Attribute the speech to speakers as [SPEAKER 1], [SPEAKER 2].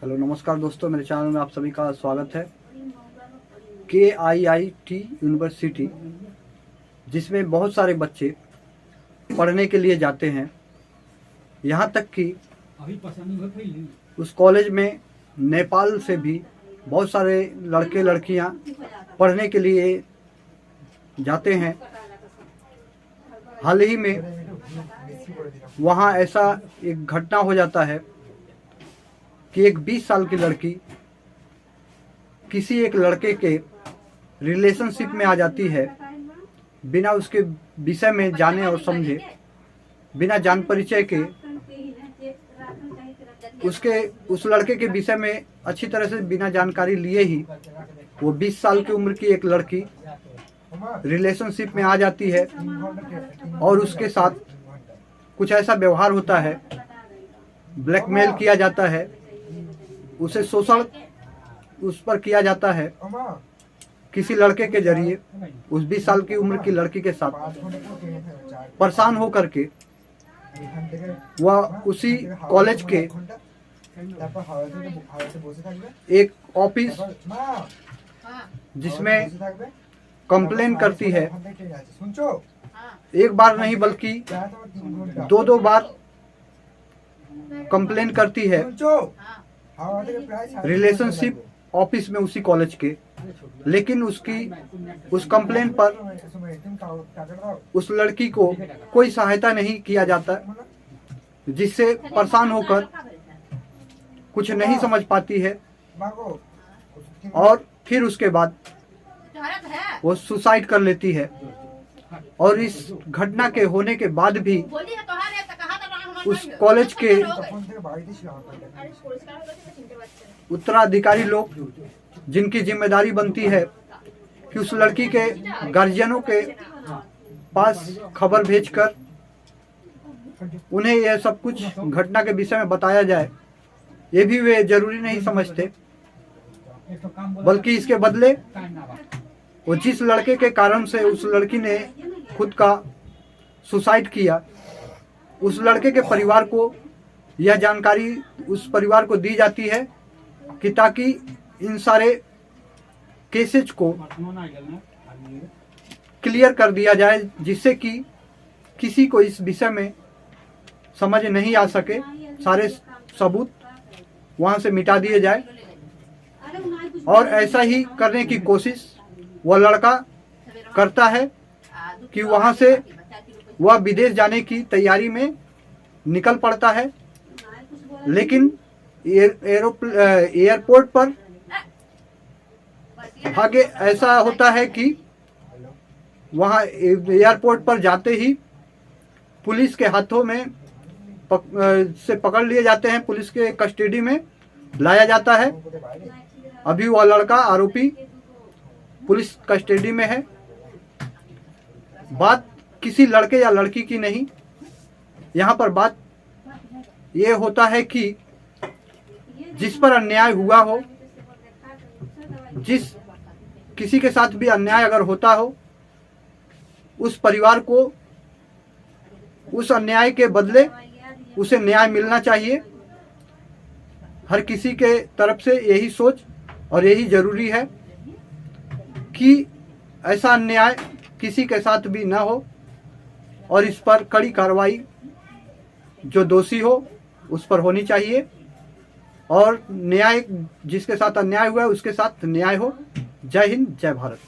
[SPEAKER 1] Hello नमस्कार दोस्तों, मेरे चैनल में आप सभी का स्वागत है। KIIT यूनिवर्सिटी, जिसमें बहुत सारे बच्चे पढ़ने के लिए जाते हैं। यहाँ तक कि उस कॉलेज में नेपाल से भी बहुत सारे लड़के लड़कियाँ पढ़ने के लिए जाते हैं। हाल ही में वहाँ ऐसा एक घटना हो जाता है कि एक 20 साल की लड़की किसी एक लड़के के रिलेशनशिप में आ जाती है, बिना उसके विषय में जाने और समझे, बिना जान परिचय के उस लड़के के विषय में अच्छी तरह से बिना जानकारी लिए ही वो 20 साल की उम्र की एक लड़की रिलेशनशिप में आ जाती है और उसके साथ कुछ ऐसा व्यवहार होता है, ब्लैकमेल किया जाता है, उसे शोषण उस पर किया जाता है किसी लड़के के जरिए। उस 20 साल की उम्र की लड़की के साथ परेशान होकर के वह उसी कॉलेज के एक ऑफिस जिसमें कंप्लेन करती है, एक बार नहीं बल्कि दो बार कंप्लेन करती है रिलेशनशिप ऑफिस में उसी कॉलेज के। लेकिन उस कंप्लेन पर उस लड़की को कोई सहायता नहीं किया जाता, जिससे परेशान होकर कुछ नहीं समझ पाती है और फिर उसके बाद वो सुसाइड कर लेती है। और इस घटना के होने के बाद भी उस कॉलेज के उत्तराधिकारी लोग, जिनकी जिम्मेदारी बनती है कि उस लड़की के गार्जियनों के पास खबर भेजकर उन्हें यह सब कुछ घटना के विषय में बताया जाए, ये भी वे जरूरी नहीं समझते। बल्कि इसके बदले वो जिस लड़के के कारण से उस लड़की ने खुद का सुसाइड किया, उस लड़के के परिवार को यह जानकारी उस परिवार को दी जाती है कि ताकि इन सारे केसेज को क्लियर कर दिया जाए, जिससे कि किसी को इस विषय में समझ नहीं आ सके, सारे सबूत वहां से मिटा दिए जाए। और ऐसा ही करने की कोशिश वह लड़का करता है कि वहां से वह विदेश जाने की तैयारी में निकल पड़ता है। लेकिन एयरपोर्ट पर भाग्य ऐसा होता है कि वहां एयरपोर्ट पर जाते ही पुलिस के हाथों में से पकड़ लिए जाते हैं, पुलिस के कस्टडी में लाया जाता है। अभी वह लड़का आरोपी पुलिस कस्टडी में है। बात किसी लड़के या लड़की की नहीं, यहाँ पर बात ये होता है कि जिस पर अन्याय हुआ हो, जिस किसी के साथ भी अन्याय अगर होता हो, उस परिवार को उस अन्याय के बदले उसे न्याय मिलना चाहिए। हर किसी के तरफ से यही सोच और यही जरूरी है कि ऐसा अन्याय किसी के साथ भी ना हो और इस पर कड़ी कार्रवाई जो दोषी हो उस पर होनी चाहिए और न्याय, जिसके साथ अन्याय हुआ है उसके साथ न्याय हो। जय हिंद, जय भारत।